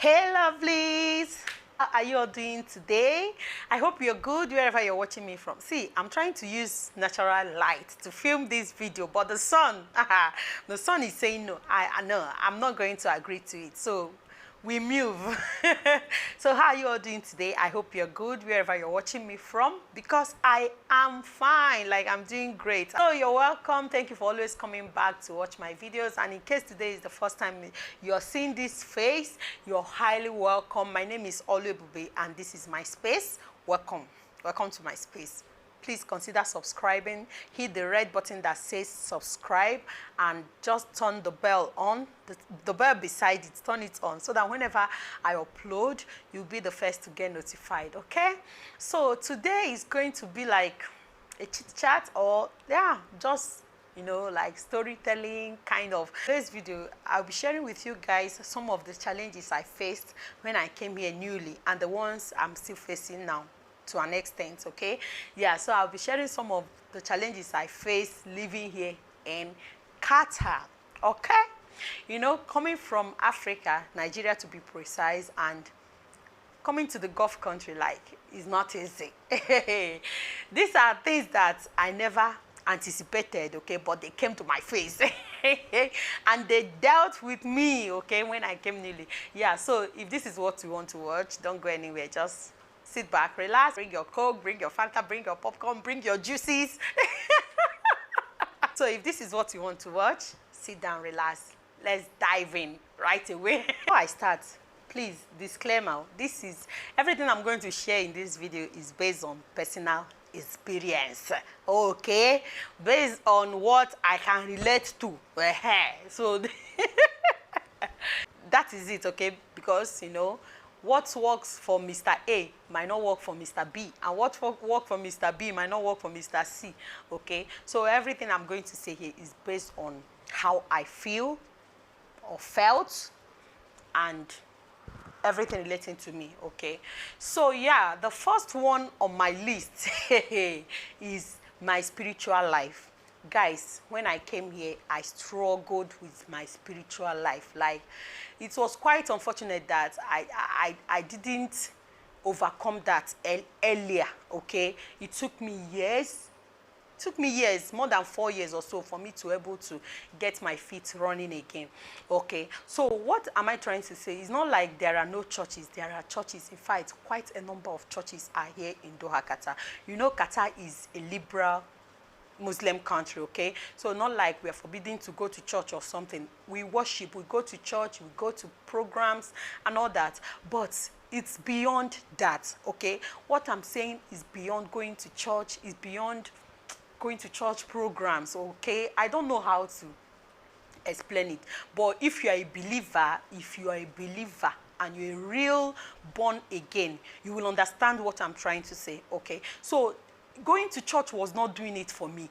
Hey lovelies, how are you all doing today? I hope you're good wherever you're watching me from. See, I'm trying to use natural light to film this video, but the sun, the sun is saying no. I know, I'm not going to agree to it. So we move. So how are you all doing today? I hope you're good wherever you're watching me from, because I am fine. Like, I'm doing great. So you're welcome. Thank you for always coming back to watch my videos. And in case today is the first time you're seeing this face, you're highly welcome. My name is Oluebube and this is my space. Welcome to my space. Please consider subscribing. Hit the red button that says subscribe and just turn the bell on, the bell beside it, turn it on, so that whenever I upload, you'll be the first to get notified, okay? So today is going to be like a chit chat, or yeah, just, you know, like storytelling kind of. Today's video, I'll be sharing with you guys some of the challenges I faced when I came here newly and the ones I'm still facing now, to an extent, okay? Yeah, so I'll be sharing some of the challenges I face living here in Qatar, okay? You know, coming from Africa, Nigeria to be precise, and coming to the Gulf country, like, is not easy. These are things that I never anticipated, okay, but they came to my face. And they dealt with me, okay, when I came newly. Yeah, so if this is what you want to watch, don't go anywhere, just sit back, relax, bring your Coke, bring your Fanta, bring your popcorn, bring your juices. So if this is what you want to watch, sit down, relax. Let's dive in right away. Before I start, please, disclaimer, this is, everything I'm going to share in this video is based on personal experience, okay? Based on what I can relate to. So that is it, okay? Because, you know, what works for Mr. A might not work for Mr. B, and what works for Mr. B might not work for Mr. C, okay? So everything I'm going to say here is based on how I feel or felt and everything relating to me, okay? So yeah, the first one on my list is my spiritual life. Guys, when I came here, I struggled with my spiritual life. Like, it was quite unfortunate that I didn't overcome that earlier, okay? It took me years. It took me years, more than 4 years or so, for me to be able to get my feet running again, okay? So what am I trying to say? It's not like there are no churches. There are churches. In fact, quite a number of churches are here in Doha, Qatar. You know, Qatar is a liberal Muslim country, okay? So not like we are forbidden to go to church or something. We worship, we go to church, we go to programs and all that, but it's beyond that, okay? What I'm saying is beyond going to church, is beyond going to church programs, okay? I don't know how to explain it, but if you are a believer, and you're a real born again, you will understand what I'm trying to say, okay? So going to church was not doing it for me.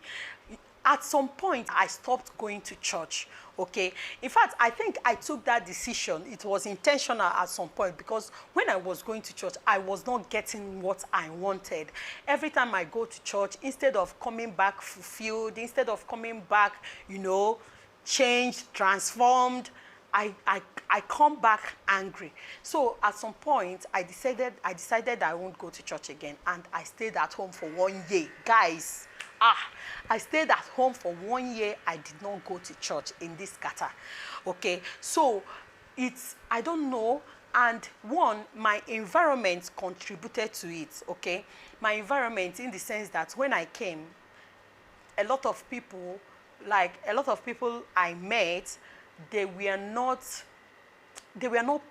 At some point, I stopped going to church, okay? In fact, I think I took that decision. It was intentional at some point, because when I was going to church, I was not getting what I wanted. Every time I go to church, instead of coming back fulfilled, instead of coming back, you know, changed, transformed, I come back angry. So at some point, I decided I won't go to church again, and I stayed at home for 1 year. Guys, I stayed at home for 1 year. I did not go to church in this Qatar, okay? So it's, I don't know, and one, my environment contributed to it, okay? My environment, in the sense that when I came, a lot of people I met, they were not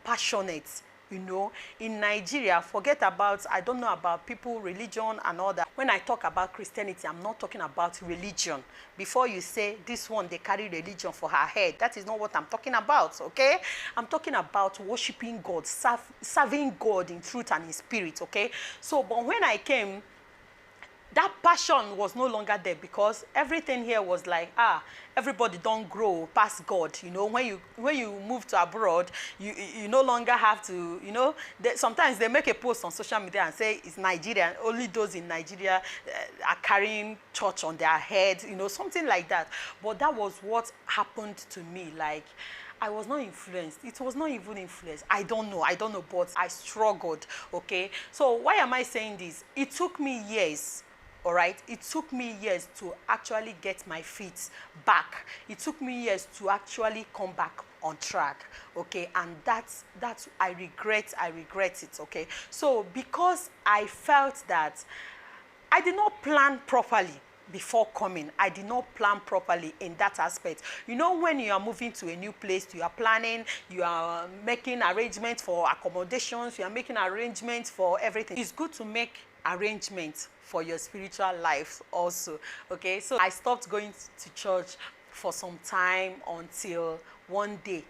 passionate, you know. In Nigeria, forget about, I don't know about people, religion and all that. When I talk about Christianity, I'm not talking about religion. Before you say, this one, they carry religion for her head, that is not what I'm talking about, okay? I'm talking about worshiping God, serving God in truth and in spirit, okay? So, but when I came, that passion was no longer there, because everything here was like, everybody don't grow past God. You know, when you move to abroad, you no longer have to, you know, sometimes they make a post on social media and say it's Nigeria, only those in Nigeria are carrying church on their head, you know, something like that. But that was what happened to me. Like, I was not influenced. It was not even influenced. I don't know, but I struggled, okay? So why am I saying this? It took me years, all right? It took me years to actually get my feet back. It took me years to actually come back on track, okay? And that's I regret it, okay? So because I felt that I did not plan properly before coming. I did not plan properly in that aspect. You know, when you are moving to a new place, you are planning, you are making arrangements for accommodations, you are making arrangements for everything. It's good to make arrangements for your spiritual life also, okay? So I stopped going to church for some time until one day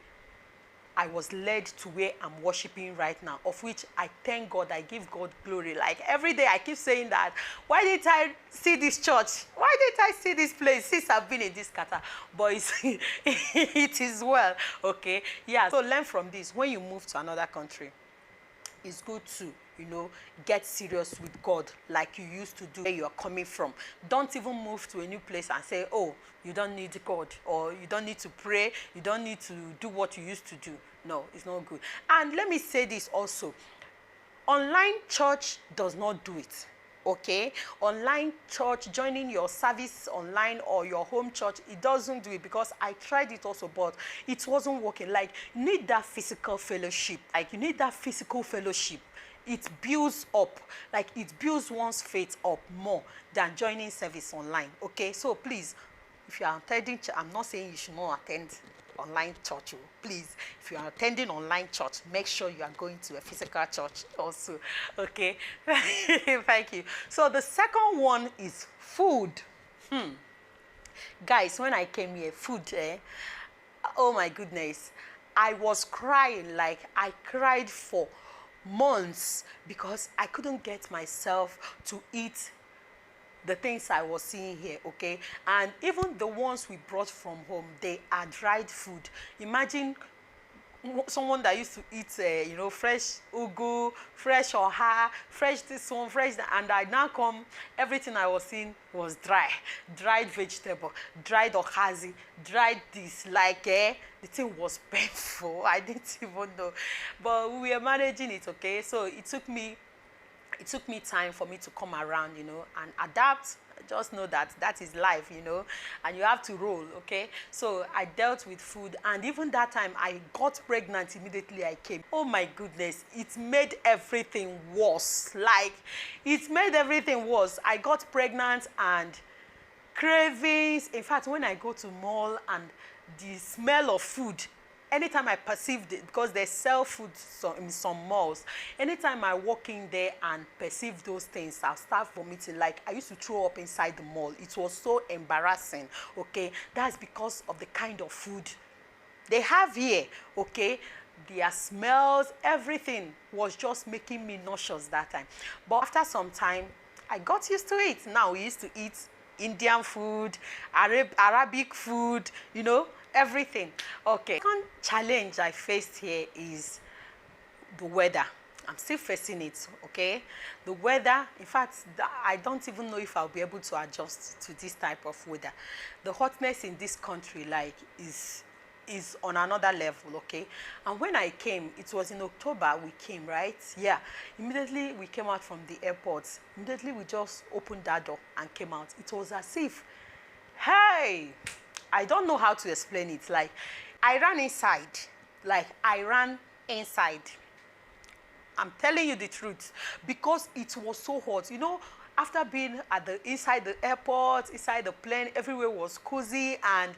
I was led to where I'm worshiping right now, of which I thank God, I give God glory. Like every day I keep saying that, why didn't I see this church? Why didn't I see this place since I've been in this Qatar? But it is well, okay? Yeah, so learn from this. When you move to another country, it's good to, you know, get serious with God like you used to do where you're coming from. Don't even move to a new place and say, oh, you don't need God, or you don't need to pray, you don't need to do what you used to do. No, it's not good. And let me say this also. Online church does not do it. Okay, online church, joining your service online or your home church, it doesn't do it, because I tried it also, but it wasn't working. Like, you need that physical fellowship. Like, you need that physical fellowship. It builds up, like it builds one's faith up more than joining service online. Okay, so please, if you are attending, I'm not saying you should not attend online church. Please, if you are attending online church, make sure you are going to a physical church also. Okay, thank you. So the second one is food. Guys, when I came here, food, oh my goodness, I was crying. Like, I cried for months because I couldn't get myself to eat the things I was seeing here, okay? And even the ones we brought from home, they are dried food. Imagine someone that used to eat, you know, fresh ugu, fresh oha, fresh this one, fresh that, and I now come, everything I was seeing was dried vegetable, dried okazi, dried this, like, the thing was painful. I didn't even know, but we were managing it, okay? So it took me time for me to come around, you know, and adapt. Just know that that is life, you know, and you have to roll, okay? So I dealt with food, and even that time I got pregnant immediately I came. Oh my goodness, it made everything worse. Like, it made everything worse. I got pregnant and cravings. In fact, when I go to mall and the smell of food, anytime I perceived it, because they sell food in some malls, anytime I walk in there and perceive those things, I'll start vomiting. Like, I used to throw up inside the mall. It was so embarrassing, okay? That's because of the kind of food they have here, okay? Their smells, everything was just making me nauseous that time. But after some time, I got used to it. Now we used to eat Indian food, Arabic food, you know, everything. Okay. Second challenge I faced here is the weather. I'm still facing it, okay? The weather, in fact, I don't even know if I'll be able to adjust to this type of weather. The hotness in this country, like, is on another level, okay? And when I came, it was in October we came, right? Yeah. Immediately we came out from the airport. Immediately we just opened that door and came out. It was as if, hey, I don't know how to explain it. Like, I ran inside. Like, I ran inside. I'm telling you the truth, because it was so hot. You know, after being inside the airport, inside the plane, everywhere was cozy, and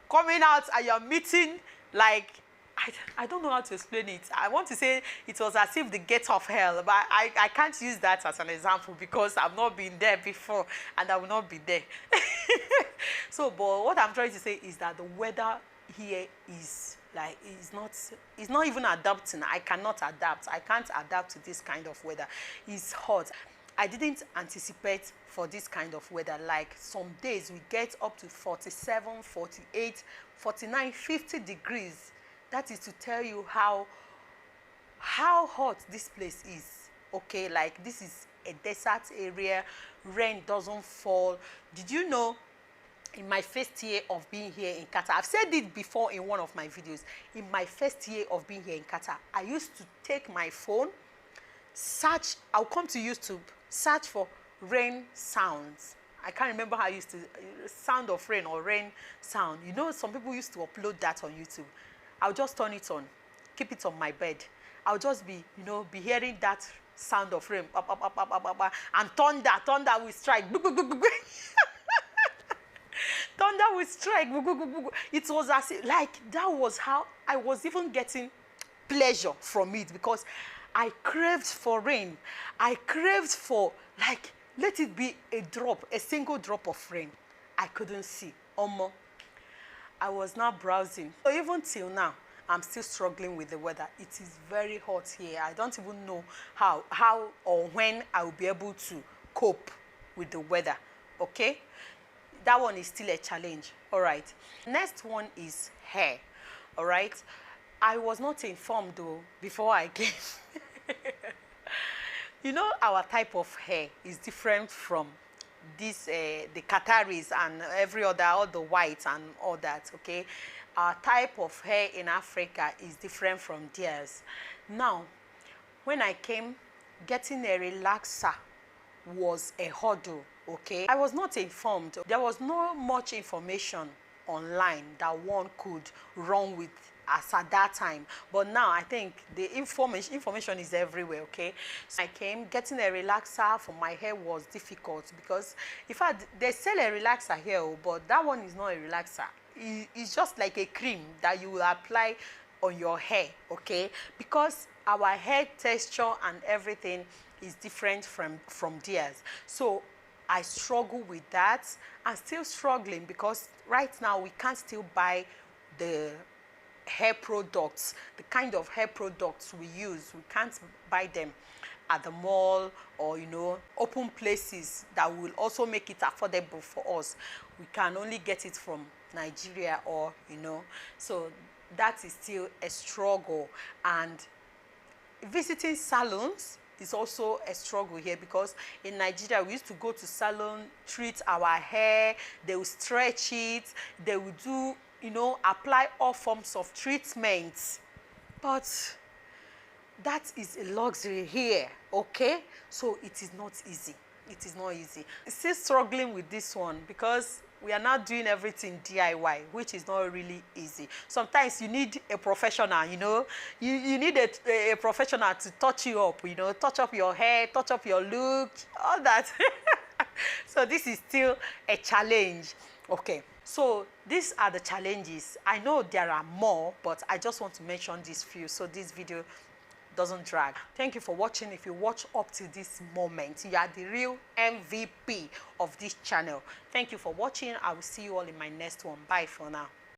coming out and you're meeting, like, I don't know how to explain it. I want to say it was as if the gate of hell, but I can't use that as an example because I've not been there before and I will not be there. So, but what I'm trying to say is that the weather here is like, it's not even adapting. I cannot adapt. I can't adapt to this kind of weather. It's hot. I didn't anticipate for this kind of weather. Like, some days we get up to 47, 48, 49, 50 degrees. That is to tell you how hot this place is, okay? Like, this is a desert area. Rain doesn't fall. Did you know in my first year of being here in Qatar. I've said it before in one of my videos. In my first year of being here in Qatar, I used to take my phone, search, I'll come to YouTube, search for rain sounds. I can't remember how I used to, sound of rain or rain sound. You know, some people used to upload that on YouTube. I'll just turn it on, keep it on my bed. I'll just be, you know, be hearing that sound of rain, and thunder will strike. Thunder will strike. It was as if, like, that was how I was even getting pleasure from it, because I craved for rain. I craved for, like, let it be a drop, a single drop of rain. I couldn't see. Omo. I was now browsing. So even till now, I'm still struggling with the weather. It is very hot here. I don't even know how or when I will be able to cope with the weather. Okay? That one is still a challenge. All right. Next one is hair. All right. I was not informed though before I came. You know, our type of hair is different from this, the Qataris and every other, all the whites and all that, okay? Our type of hair in Africa is different from theirs. Now, when I came, getting a relaxer was a hurdle, okay? I was not informed. There was no much information online that one could run with as at that time, but now I think the information is everywhere, okay? So I came, getting a relaxer for my hair was difficult, because in fact they sell a relaxer here, but that one is not a relaxer. It's just like a cream that you will apply on your hair, okay? Because our hair texture and everything is different from theirs. So I struggle with that. I'm still struggling, because right now we can't still buy the hair products, the kind of hair products we use. We can't buy them at the mall or, you know, open places that will also make it affordable for us. We can only get it from Nigeria, or, you know, so that is still a struggle. And visiting salons is also a struggle here, because in Nigeria we used to go to salon, treat our hair, they will stretch it, they will do, you know, apply all forms of treatments. But that is a luxury here, okay? So it is not easy. It is not easy. Still struggling with this one, because we are not doing everything DIY, which is not really easy. Sometimes you need a professional, you know. You need a professional to touch you up, you know, touch up your hair, touch up your look, all that. So this is still a challenge. Okay, so these are the challenges. I know there are more, but I just want to mention these few so this video doesn't drag. Thank you for watching. If you watch up to this moment, you are the real MVP of this channel. Thank you for watching. I will see you all in my next one. Bye for now.